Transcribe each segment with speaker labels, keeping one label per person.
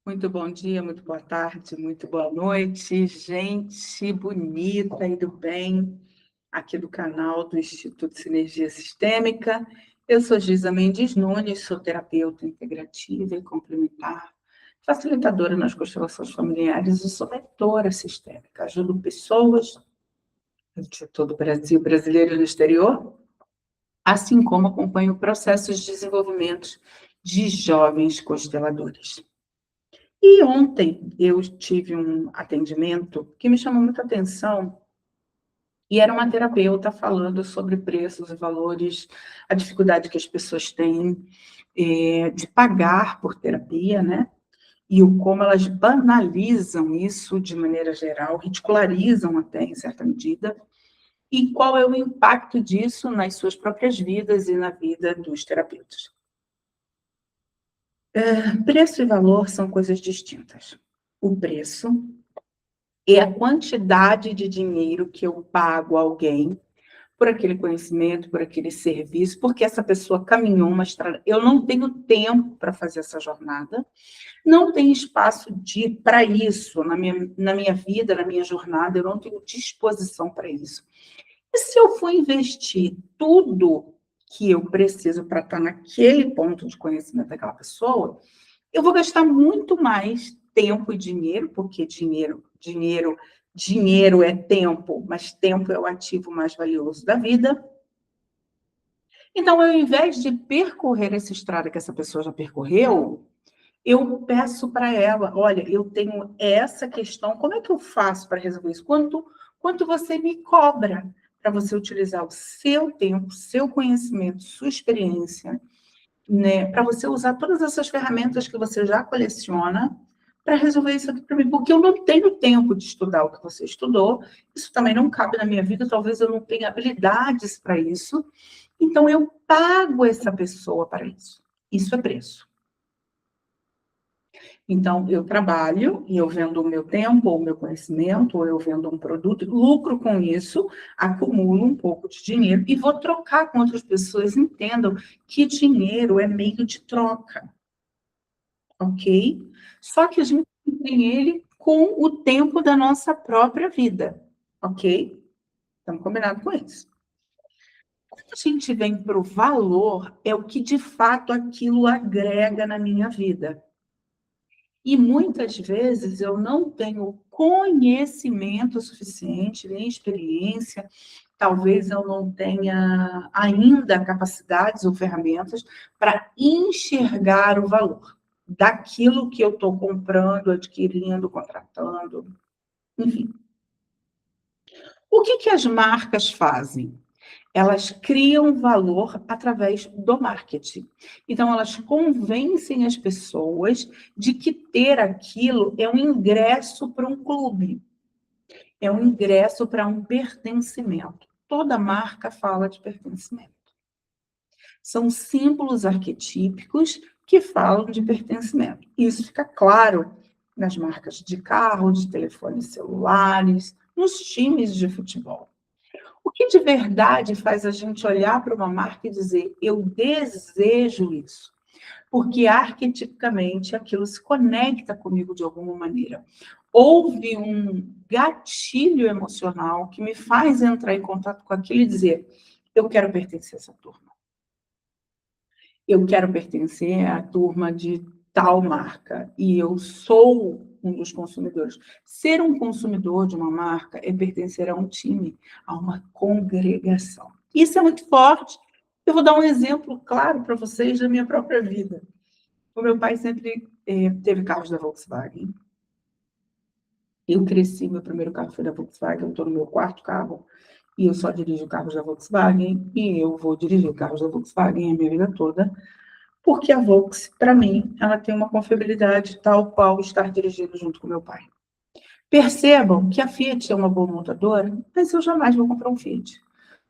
Speaker 1: Muito bom dia, muito boa tarde, muito boa noite, gente bonita e do bem, aqui do canal do Instituto Sinergia Sistêmica. Eu sou Giza Mendes Nunes, sou terapeuta integrativa e complementar, facilitadora nas constelações familiares e sou mentora sistêmica. Ajudo pessoas de todo o Brasil, brasileiro e no exterior, assim como acompanho processos de desenvolvimento de jovens consteladores. E ontem eu tive um atendimento que me chamou muita atenção, e era uma terapeuta falando sobre preços e valores, a dificuldade que as pessoas têm de pagar por terapia, né? E o como elas banalizam isso de maneira geral, ridicularizam até em certa medida, e qual é o impacto disso nas suas próprias vidas e na vida dos terapeutas. Preço e valor são coisas distintas. O preço é a quantidade de dinheiro que eu pago a alguém por aquele conhecimento, por aquele serviço, porque essa pessoa caminhou uma estrada. Eu não tenho tempo para fazer essa jornada, não tenho espaço para isso na minha vida, na minha jornada, eu não tenho disposição para isso. E se eu for investir tudo que eu preciso para estar naquele ponto de conhecimento daquela pessoa, eu vou gastar muito mais tempo e dinheiro, porque dinheiro é tempo, mas tempo é o ativo mais valioso da vida. Então, ao invés de percorrer essa estrada que essa pessoa já percorreu, eu peço para ela, olha, eu tenho essa questão, como é que eu faço para resolver isso? Quanto você me cobra para você utilizar o seu tempo, seu conhecimento, sua experiência, né, para você usar todas essas ferramentas que você já coleciona para resolver isso aqui para mim, porque eu não tenho tempo de estudar o que você estudou, isso também não cabe na minha vida, talvez eu não tenha habilidades para isso, então eu pago essa pessoa para isso. Isso é preço. Então, eu trabalho e eu vendo o meu tempo, ou o meu conhecimento, ou eu vendo um produto, lucro com isso, acumulo um pouco de dinheiro e vou trocar com outras pessoas. Entendam que dinheiro é meio de troca, ok? Só que a gente tem ele com o tempo da nossa própria vida, ok? Estamos combinados com isso. Quando a gente vem para o valor, é o que de fato aquilo agrega na minha vida. E muitas vezes eu não tenho conhecimento suficiente, nem experiência, talvez eu não tenha ainda capacidades ou ferramentas para enxergar o valor daquilo que eu estou comprando, adquirindo, contratando, enfim. O que as marcas fazem? Elas criam valor através do marketing. Então, elas convencem as pessoas de que ter aquilo é um ingresso para um clube, é um ingresso para um pertencimento. Toda marca fala de pertencimento. São símbolos arquetípicos que falam de pertencimento. Isso fica claro nas marcas de carro, de telefones celulares, nos times de futebol. O que de verdade faz a gente olhar para uma marca e dizer, eu desejo isso? Porque arquetipicamente aquilo se conecta comigo de alguma maneira. Houve um gatilho emocional que me faz entrar em contato com aquilo e dizer, eu quero pertencer a essa turma. Eu quero pertencer à turma de tal marca e eu sou um dos consumidores. Ser um consumidor de uma marca é pertencer a um time, a uma congregação. Isso é muito forte. Eu vou dar um exemplo claro para vocês da minha própria vida. O meu pai sempre teve carros da Volkswagen. Eu cresci, meu primeiro carro foi da Volkswagen, eu estou no meu quarto carro e eu só dirijo carros da Volkswagen e eu vou dirigir carros da Volkswagen a minha vida toda. Porque a Volks, para mim, ela tem uma confiabilidade tal qual estar dirigindo junto com meu pai. Percebam que a Fiat é uma boa montadora, mas eu jamais vou comprar um Fiat.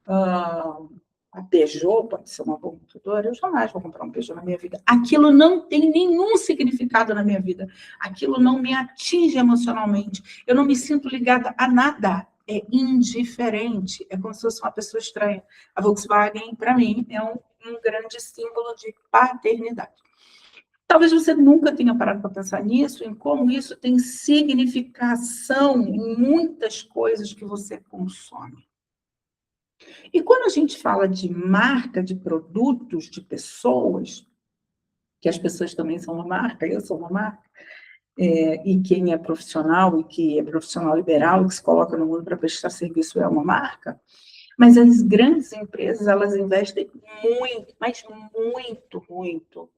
Speaker 1: A Peugeot pode ser uma boa montadora, eu jamais vou comprar um Peugeot na minha vida. Aquilo não tem nenhum significado na minha vida. Aquilo não me atinge emocionalmente. Eu não me sinto ligada a nada. É indiferente. É como se fosse uma pessoa estranha. A Volkswagen, para mim, é um grande símbolo de paternidade. Talvez você nunca tenha parado para pensar nisso, em como isso tem significação em muitas coisas que você consome. E quando a gente fala de marca, de produtos, de pessoas, que as pessoas também são uma marca, eu sou uma marca, e quem é profissional e que é profissional liberal, que se coloca no mundo para prestar serviço é uma marca, mas as grandes empresas, elas investem muito, mas muito, muito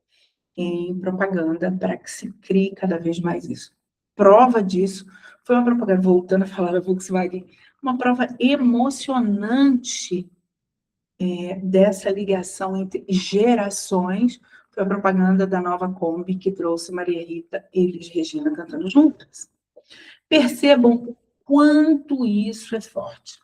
Speaker 1: em propaganda para que se crie cada vez mais isso. Prova disso foi uma propaganda, voltando a falar da Volkswagen, uma prova emocionante dessa ligação entre gerações, foi a propaganda da nova Kombi que trouxe Maria Rita e Elis Regina cantando juntas. Percebam o quanto isso é forte.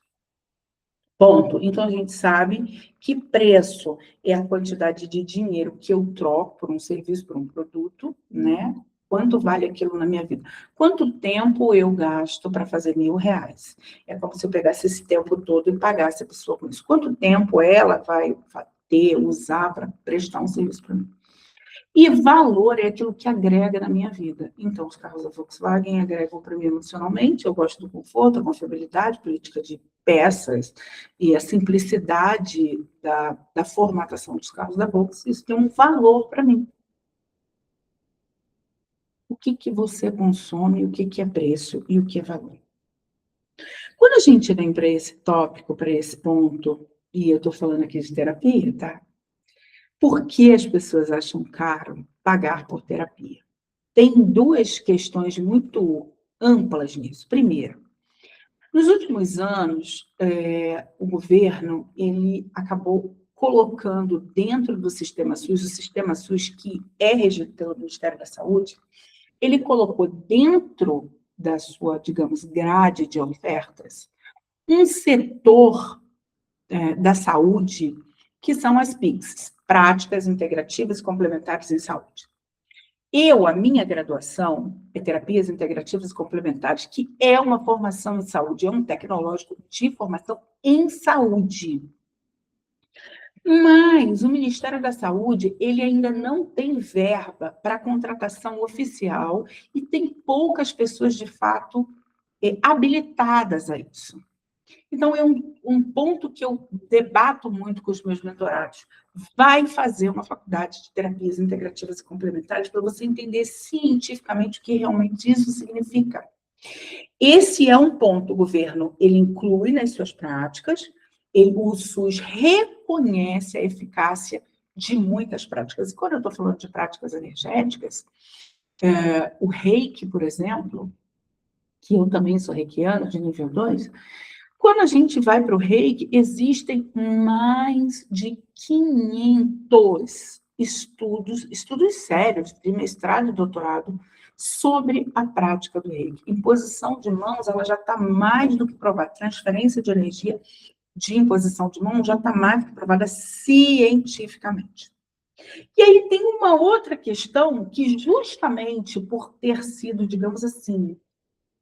Speaker 1: Ponto. Então, a gente sabe que preço é a quantidade de dinheiro que eu troco por um serviço, por um produto, né? Quanto vale aquilo na minha vida? Quanto tempo eu gasto para fazer R$ 1.000? É como se eu pegasse esse tempo todo e pagasse a pessoa com isso. Quanto tempo ela vai ter, usar para prestar um serviço para mim? E valor é aquilo que agrega na minha vida. Então, os carros da Volkswagen agregam para mim emocionalmente, eu gosto do conforto, a confiabilidade, política de peças e a simplicidade da formatação dos carros da Volkswagen, isso tem um valor para mim. O que você consome, o que é preço e o que é valor. Quando a gente vem para esse tópico, para esse ponto, e eu estou falando aqui de terapia, tá? Por que as pessoas acham caro pagar por terapia? Tem duas questões muito amplas nisso. Primeiro, nos últimos anos, o governo ele acabou colocando dentro do sistema SUS, o sistema SUS que é regido pelo Ministério da Saúde, ele colocou dentro da sua, digamos, grade de ofertas, um setor da saúde que são as PICs, Práticas Integrativas e Complementares em Saúde. A minha graduação é Terapias Integrativas Complementares, que é uma formação em saúde, é um tecnológico de formação em saúde. Mas o Ministério da Saúde, ele ainda não tem verba para contratação oficial e tem poucas pessoas, de fato, habilitadas a isso. Então, é um ponto que eu debato muito com os meus mentorados. Vai fazer uma faculdade de terapias integrativas e complementares para você entender cientificamente o que realmente isso significa. Esse é um ponto, o governo, ele inclui nas suas práticas, o SUS reconhece a eficácia de muitas práticas. E quando eu estou falando de práticas energéticas, o reiki, por exemplo, que eu também sou reikiana, de nível 2, quando a gente vai para o reiki, existem mais de 500 estudos sérios, de mestrado e doutorado, sobre a prática do reiki. Imposição de mãos, ela já está mais do que provada. Transferência de energia de imposição de mãos já está mais do que provada cientificamente. E aí tem uma outra questão que, justamente por ter sido, digamos assim,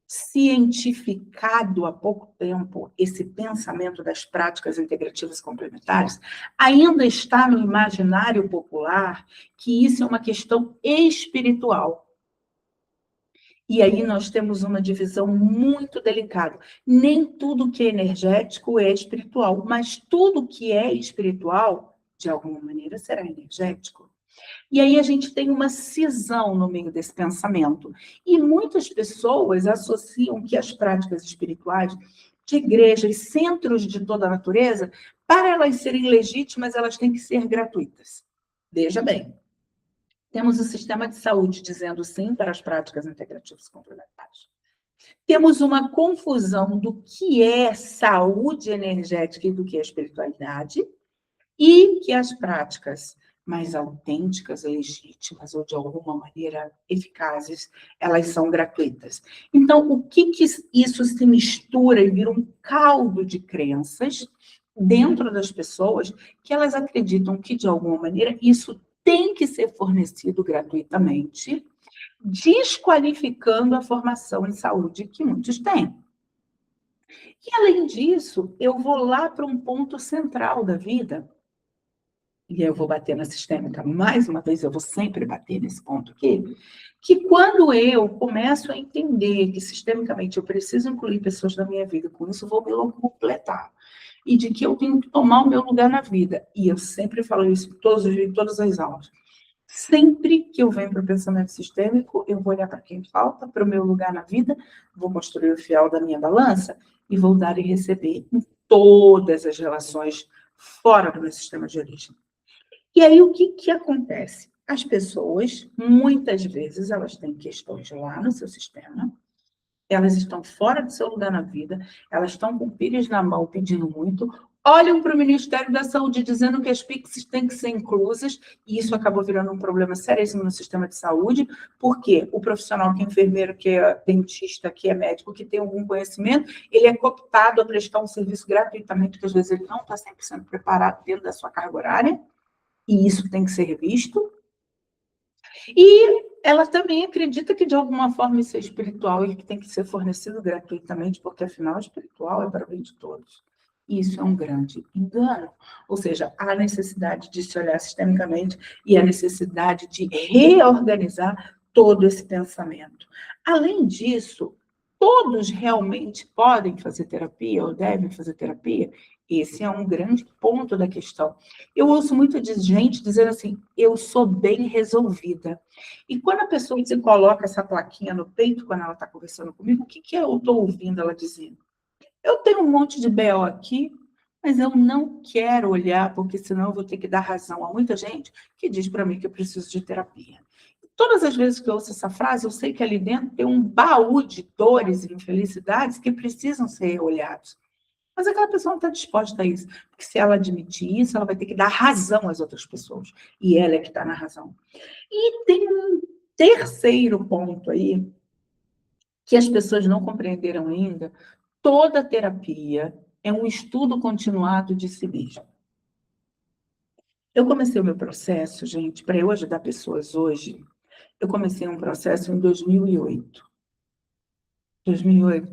Speaker 1: cientificado há pouco tempo esse pensamento das práticas integrativas complementares, ainda está no imaginário popular que isso é uma questão espiritual. E aí nós temos uma divisão muito delicada. Nem tudo que é energético é espiritual, mas tudo que é espiritual, de alguma maneira, será energético. E aí a gente tem uma cisão no meio desse pensamento. E muitas pessoas associam que as práticas espirituais de igrejas, centros de toda a natureza, para elas serem legítimas, elas têm que ser gratuitas. Veja bem, temos o sistema de saúde dizendo sim para as práticas integrativas complementares. Temos uma confusão do que é saúde energética e do que é espiritualidade, e que as práticas mais autênticas, legítimas ou de alguma maneira eficazes, elas são gratuitas. Então, o que isso se mistura e vira um caldo de crenças dentro das pessoas que elas acreditam que, de alguma maneira, isso tem que ser fornecido gratuitamente, desqualificando a formação em saúde que muitos têm. E, além disso, eu vou lá para um ponto central da vida, e eu vou bater na sistêmica, mais uma vez, eu vou sempre bater nesse ponto aqui, que quando eu começo a entender que sistemicamente eu preciso incluir pessoas na minha vida, com isso eu vou me completar, e de que eu tenho que tomar o meu lugar na vida, e eu sempre falo isso em todas as aulas, sempre que eu venho para o pensamento sistêmico, eu vou olhar para quem falta, para o meu lugar na vida, vou construir o fiel da minha balança, e vou dar e receber em todas as relações fora do meu sistema de origem. E aí, o que acontece? As pessoas, muitas vezes, elas têm questões lá no seu sistema, elas estão fora do seu lugar na vida, elas estão com pires na mão pedindo muito, olham para o Ministério da Saúde dizendo que as PICs têm que ser inclusas, e isso acabou virando um problema seríssimo no sistema de saúde, porque o profissional que é enfermeiro, que é dentista, que é médico, que tem algum conhecimento, ele é cooptado a prestar um serviço gratuitamente, porque às vezes ele não está 100% preparado dentro da sua carga horária, e isso tem que ser visto. E ela também acredita que, de alguma forma, isso é espiritual e que tem que ser fornecido gratuitamente, porque, afinal, o espiritual é para o bem de todos. E isso é um grande engano. Ou seja, há necessidade de se olhar sistemicamente e a necessidade de reorganizar todo esse pensamento. Além disso, todos realmente podem fazer terapia ou devem fazer terapia? Esse é um grande ponto da questão. Eu ouço muito de gente dizendo assim, eu sou bem resolvida. E quando a pessoa se coloca essa plaquinha no peito, quando ela está conversando comigo, o que eu estou ouvindo ela dizendo? Eu tenho um monte de BO aqui, mas eu não quero olhar, porque senão eu vou ter que dar razão a muita gente que diz para mim que eu preciso de terapia. Todas as vezes que eu ouço essa frase, eu sei que ali dentro tem um baú de dores e infelicidades que precisam ser olhados. Mas aquela pessoa não está disposta a isso. Porque se ela admitir isso, ela vai ter que dar razão às outras pessoas. E ela é que está na razão. E tem um terceiro ponto aí, que as pessoas não compreenderam ainda. Toda terapia é um estudo continuado de si mesmo. Eu comecei o meu processo, gente, para eu ajudar pessoas hoje, eu comecei um processo em 2008. 2008.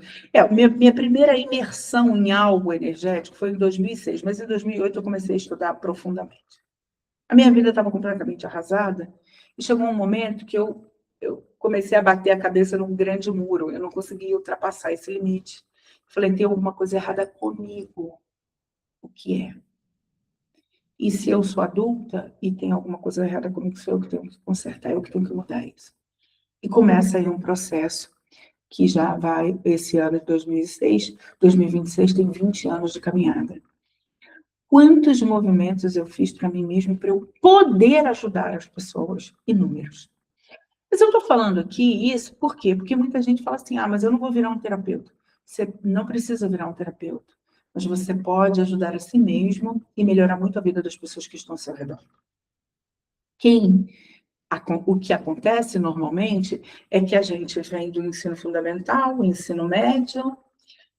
Speaker 1: Minha primeira imersão em algo energético foi em 2006, mas em 2008 eu comecei a estudar profundamente. A minha vida estava completamente arrasada e chegou um momento que eu comecei a bater a cabeça num grande muro, eu não conseguia ultrapassar esse limite. Falei, tem alguma coisa errada comigo. O que é? E se eu sou adulta e tem alguma coisa errada comigo, sou eu que tenho que consertar, eu que tenho que mudar isso. E começa aí um processo que já vai, esse ano de 2006, 2026, tem 20 anos de caminhada. Quantos movimentos eu fiz para mim mesmo para eu poder ajudar as pessoas? Inúmeros. Mas eu estou falando aqui isso por quê? Porque muita gente fala assim, mas eu não vou virar um terapeuta. Você não precisa virar um terapeuta, mas você pode ajudar a si mesmo e melhorar muito a vida das pessoas que estão ao seu redor. O que acontece normalmente é que a gente vem do ensino fundamental, ensino médio,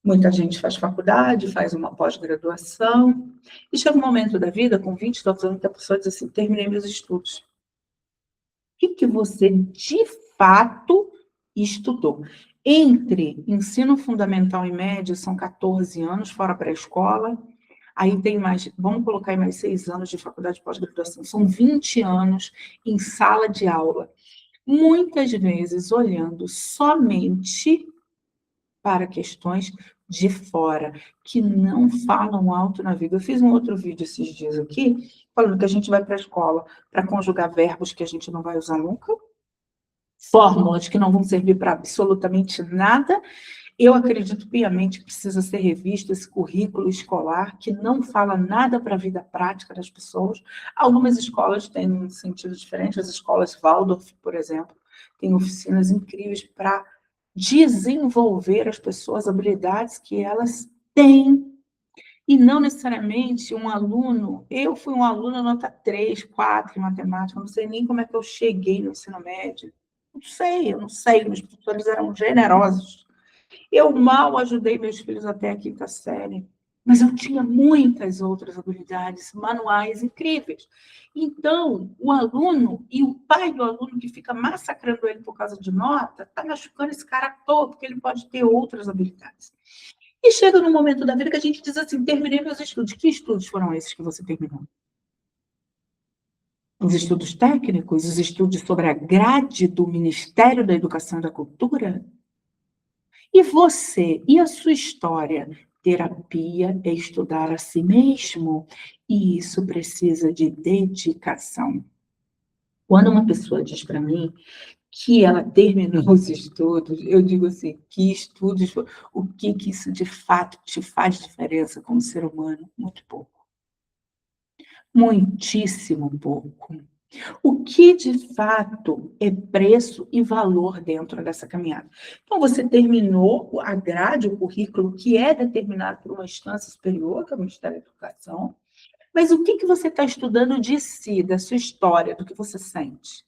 Speaker 1: muita gente faz faculdade, faz uma pós-graduação, e chega um momento da vida, com 20 e tantos anos, que a pessoa diz assim, terminei meus estudos. O que você, de fato, estudou? Entre ensino fundamental e médio, são 14 anos, fora pré-escola, aí tem mais, vamos colocar aí mais 6 anos de faculdade de pós-graduação, são 20 anos em sala de aula, muitas vezes olhando somente para questões de fora, que não falam alto na vida. Eu fiz um outro vídeo esses dias aqui, falando que a gente vai para a escola para conjugar verbos que a gente não vai usar nunca, fórmulas que não vão servir para absolutamente nada. Eu acredito piamente que precisa ser revisto esse currículo escolar, que não fala nada para a vida prática das pessoas. Algumas escolas têm um sentido diferente, as escolas Waldorf, por exemplo, têm oficinas incríveis para desenvolver as pessoas, habilidades que elas têm. E não necessariamente um aluno, eu fui um aluno nota 3, 4 em matemática, não sei nem como é que eu cheguei no ensino médio. Eu não sei, meus professores eram generosos. Eu mal ajudei meus filhos até a 5ª série, mas eu tinha muitas outras habilidades manuais incríveis. Então, o aluno e o pai do aluno que fica massacrando ele por causa de nota, está machucando esse cara à toa, porque ele pode ter outras habilidades. E chega num momento da vida que a gente diz assim, terminei meus estudos. Que estudos foram esses que você terminou? Os estudos técnicos, os estudos sobre a grade do Ministério da Educação e da Cultura? E você, e a sua história? Terapia é estudar a si mesmo, e isso precisa de dedicação. Quando uma pessoa diz para mim que ela terminou os estudos, eu digo assim, que estudos, o que que isso de fato te faz diferença como ser humano? Muito pouco, muitíssimo pouco. O que de fato é preço e valor dentro dessa caminhada? Então, você terminou a grade, o currículo, que é determinado por uma instância superior, que é o Ministério da Educação, mas o que que você está estudando de si, da sua história, do que você sente?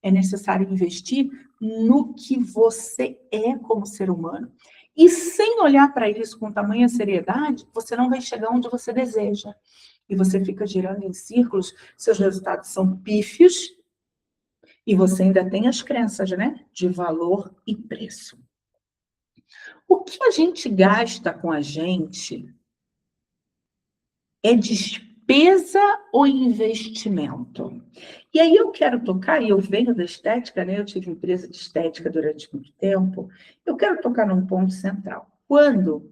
Speaker 1: É necessário investir no que você é como ser humano. E sem olhar para isso com tamanha seriedade, você não vai chegar onde você deseja. E você fica girando em círculos, seus resultados são pífios, e você ainda tem as crenças, né? De valor e preço. O que a gente gasta com a gente é despesa ou investimento? E aí eu quero tocar, e eu venho da estética, né? Eu tive empresa de estética durante muito tempo. Eu quero tocar num ponto central. Quando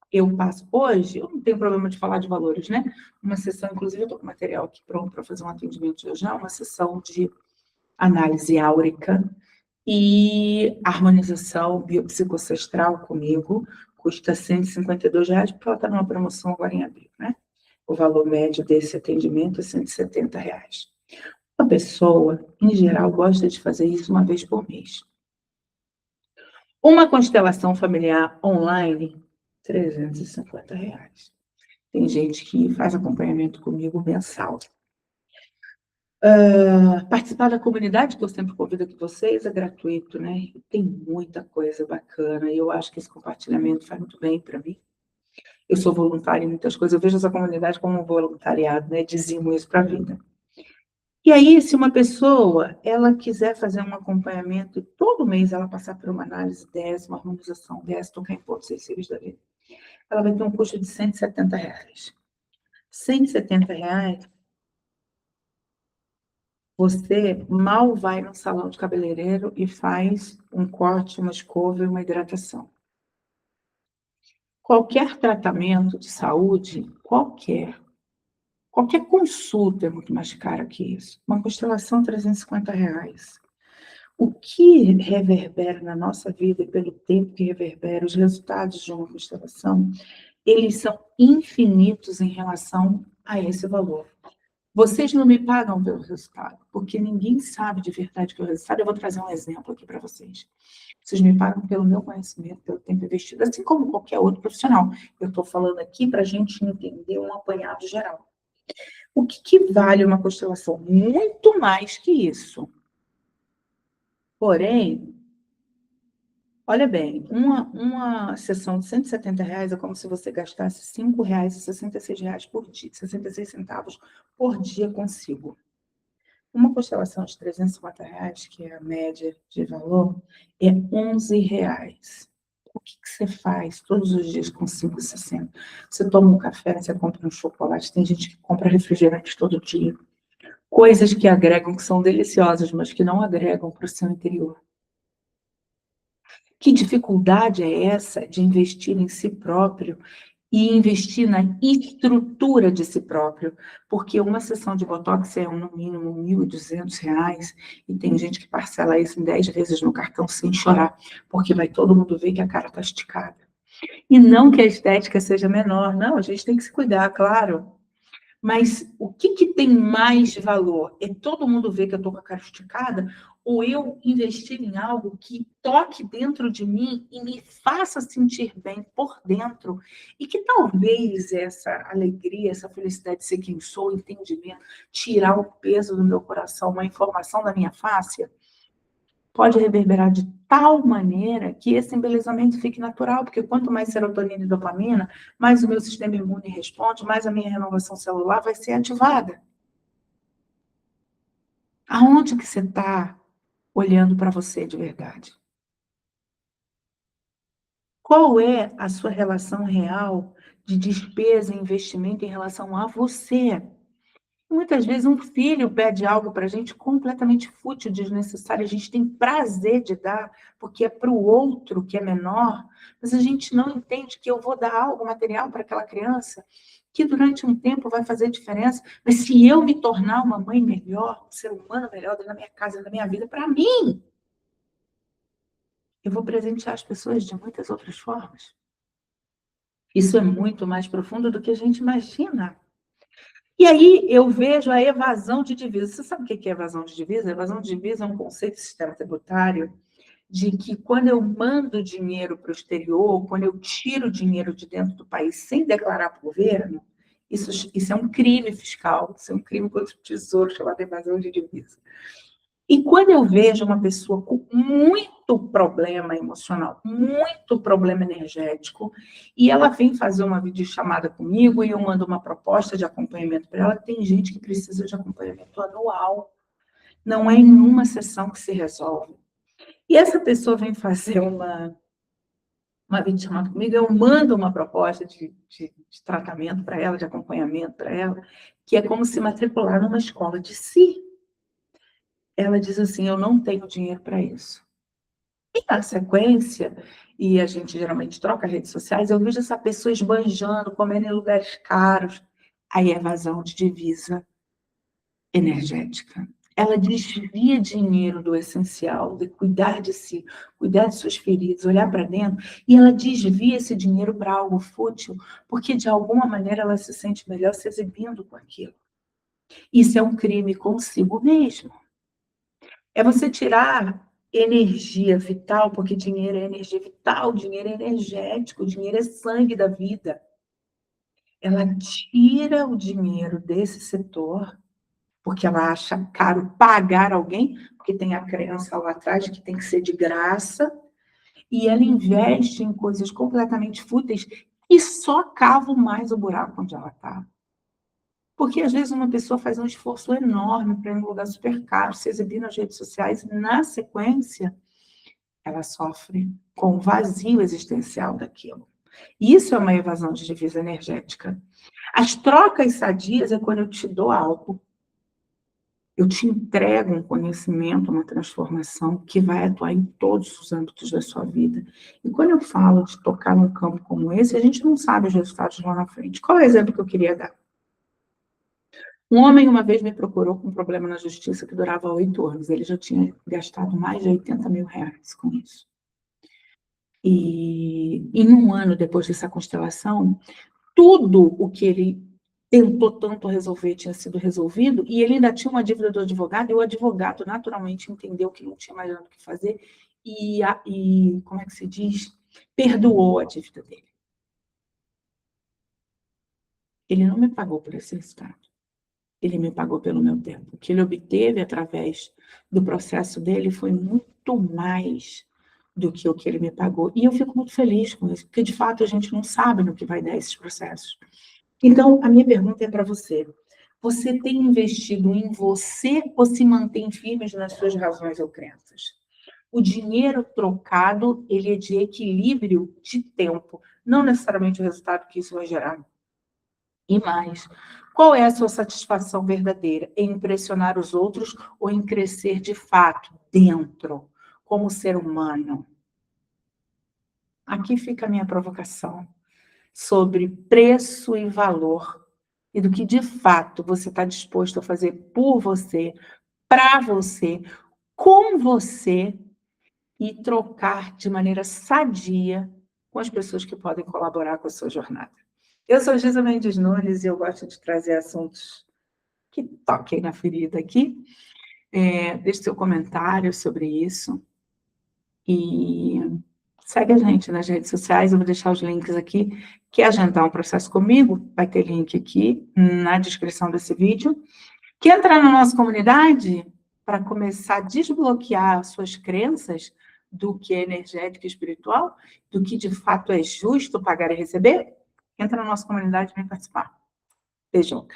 Speaker 1: eu passo hoje, eu não tenho problema de falar de valores, né? Uma sessão, inclusive, eu estou com material aqui pronto para fazer um atendimento de hoje, uma sessão de análise áurica e harmonização biopsicossestral comigo, custa R$ 152, porque ela está numa promoção agora em abril, né? O valor médio desse atendimento é R$ 170. Uma pessoa, em geral, gosta de fazer isso uma vez por mês. Uma constelação familiar online, R$ 350. Tem gente que faz acompanhamento comigo mensal. Participar da comunidade, que eu sempre convido aqui vocês, é gratuito, né? E tem muita coisa bacana, e eu acho que esse compartilhamento faz muito bem para mim. Eu sou voluntária em muitas coisas, eu vejo essa comunidade como um voluntariado, né? Dizimo isso para a vida. E aí, se uma pessoa, ela quiser fazer um acompanhamento, e todo mês ela passar por uma análise dessa, uma harmonização dessa, tocar em pontos sensíveis da vida, ela vai ter um custo de R$ 170. R$ 170, você mal vai no salão de cabeleireiro e faz um corte, uma escova e uma hidratação. Qualquer tratamento de saúde, qualquer consulta é muito mais cara que isso. Uma constelação, R$ 350. O que reverbera na nossa vida, e pelo tempo que reverbera, os resultados de uma constelação, eles são infinitos em relação a esse valor. Vocês não me pagam pelo resultado, porque ninguém sabe de verdade o que é o resultado. Eu vou trazer um exemplo aqui para vocês. Vocês me pagam pelo meu conhecimento, pelo tempo investido, assim como qualquer outro profissional. Eu estou falando aqui para a gente entender um apanhado geral. O que vale uma constelação? Muito mais que isso. Porém, olha bem, uma sessão de R$ 170 é como se você gastasse R$ 5,66 por dia, 66 centavos por dia consigo. Uma constelação de R$ 350, que é a média de valor, é R$ 11. O que você faz todos os dias com 5,60? Você toma um café, você compra um chocolate, tem gente que compra refrigerante todo dia. Coisas que agregam, que são deliciosas, mas que não agregam para o seu interior. Que dificuldade é essa de investir em si próprio e investir na estrutura de si próprio? Porque uma sessão de Botox é no mínimo R$ 1.200, e tem gente que parcela isso em 10 vezes no cartão sem chorar, porque vai todo mundo ver que a cara está esticada. E não que a estética seja menor, não, a gente tem que se cuidar, claro. Mas o que tem mais valor? É todo mundo ver que eu estou com a cara esticada? Ou eu investir em algo que toque dentro de mim e me faça sentir bem por dentro? E que talvez essa alegria, essa felicidade de ser quem sou, entendimento, tirar o peso do meu coração, uma informação da minha face, pode reverberar de tal maneira que esse embelezamento fique natural, porque quanto mais serotonina e dopamina, mais o meu sistema imune responde, mais a minha renovação celular vai ser ativada. Aonde que você está olhando para você de verdade? Qual é a sua relação real de despesa e investimento em relação a você? Muitas vezes um filho pede algo para a gente completamente fútil, desnecessário, a gente tem prazer de dar, porque é para o outro que é menor, mas a gente não entende que eu vou dar algo material para aquela criança, que durante um tempo vai fazer diferença, mas se eu me tornar uma mãe melhor, um ser humano melhor na minha casa, na minha vida, para mim, eu vou presentear as pessoas de muitas outras formas. Isso é muito mais profundo do que a gente imagina. E aí eu vejo a evasão de divisa. Você sabe o que é evasão de divisa? Evasão de divisa é um conceito do sistema tributário de que quando eu mando dinheiro para o exterior, quando eu tiro dinheiro de dentro do país sem declarar para o governo, isso é um crime fiscal, isso é um crime contra o tesouro chamado evasão de divisa. E quando eu vejo uma pessoa com muito problema emocional, muito problema energético, e ela vem fazer uma videochamada comigo e eu mando uma proposta de acompanhamento para ela, tem gente que precisa de acompanhamento anual. Não é em uma sessão que se resolve. E essa pessoa vem fazer uma videochamada comigo, eu mando uma proposta de tratamento para ela, de acompanhamento para ela, que é como se matricular numa escola de si. Ela diz assim, eu não tenho dinheiro para isso. E na sequência, e a gente geralmente troca redes sociais, eu vejo essa pessoa esbanjando, comendo em lugares caros. Aí é evasão de divisa energética. Ela desvia dinheiro do essencial, de cuidar de si, cuidar de suas feridas, olhar para dentro, e ela desvia esse dinheiro para algo fútil, porque de alguma maneira ela se sente melhor se exibindo com aquilo. Isso é um crime consigo mesmo. É você tirar energia vital, porque dinheiro é energia vital, dinheiro é energético, dinheiro é sangue da vida. Ela tira o dinheiro desse setor, porque ela acha caro pagar alguém, porque tem a crença lá atrás de que tem que ser de graça, e ela investe em coisas completamente fúteis e só cavam mais o buraco onde ela está. Porque, às vezes, uma pessoa faz um esforço enorme para ir num lugar super caro, se exibir nas redes sociais, na sequência, ela sofre com o vazio existencial daquilo. Isso é uma evasão de divisa energética. As trocas sadias é quando eu te dou algo, eu te entrego um conhecimento, uma transformação que vai atuar em todos os âmbitos da sua vida. E quando eu falo de tocar num campo como esse, a gente não sabe os resultados lá na frente. Qual é o exemplo que eu queria dar? Um homem uma vez me procurou com um problema na justiça que durava 8 anos. Ele já tinha gastado mais de 80 mil reais com isso. E em um ano depois dessa constelação, tudo o que ele tentou tanto resolver tinha sido resolvido, e ele ainda tinha uma dívida do advogado, e o advogado naturalmente entendeu que não tinha mais nada o que fazer, e como é que se diz? Perdoou a dívida dele. Ele não me pagou por esse resultado. Ele me pagou pelo meu tempo. O que ele obteve através do processo dele foi muito mais do que o que ele me pagou. E eu fico muito feliz com isso, porque de fato a gente não sabe no que vai dar esses processos. Então, a minha pergunta é para você. Você tem investido em você ou se mantém firme nas suas razões ou crenças? O dinheiro trocado, ele é de equilíbrio de tempo, não necessariamente o resultado que isso vai gerar. E mais, qual é a sua satisfação verdadeira? Em impressionar os outros ou em crescer de fato dentro, como ser humano? Aqui fica a minha provocação sobre preço e valor e do que de fato você está disposto a fazer por você, para você, com você e trocar de maneira sadia com as pessoas que podem colaborar com a sua jornada. Eu sou Gisa Mendes Nunes e eu gosto de trazer assuntos que toquem na ferida aqui. Deixe seu comentário sobre isso e segue a gente nas redes sociais, eu vou deixar os links aqui. Quer agendar um processo comigo? Vai ter link aqui na descrição desse vídeo. Quer entrar na nossa comunidade para começar a desbloquear suas crenças do que é energético e espiritual, do que de fato é justo pagar e receber? Entra na nossa comunidade e vem participar. Beijoca.